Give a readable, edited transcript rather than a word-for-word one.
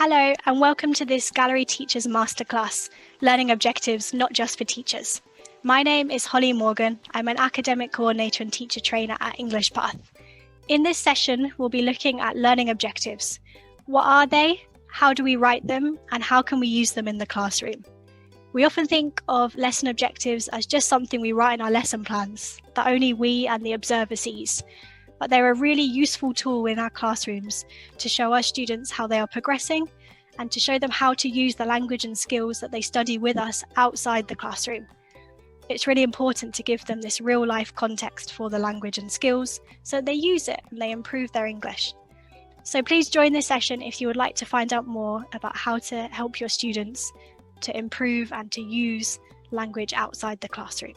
Hello and welcome to this Gallery Teachers Masterclass, Learning Objectives Not Just for Teachers. My name is Holly Morgan. I'm an Academic Coordinator and Teacher Trainer at English Path. In this session, we'll be looking at learning objectives. What are they? How do we write them? And how can we use them in the classroom? We often think of lesson objectives as just something we write in our lesson plans that only we and the observer sees. But they're a really useful tool in our classrooms to show our students how they are progressing and to show them how to use the language and skills that they study with us outside the classroom. It's really important to give them this real life context for the language and skills so that they use it and they improve their English. So please join this session if you would like to find out more about how to help your students to improve and to use language outside the classroom.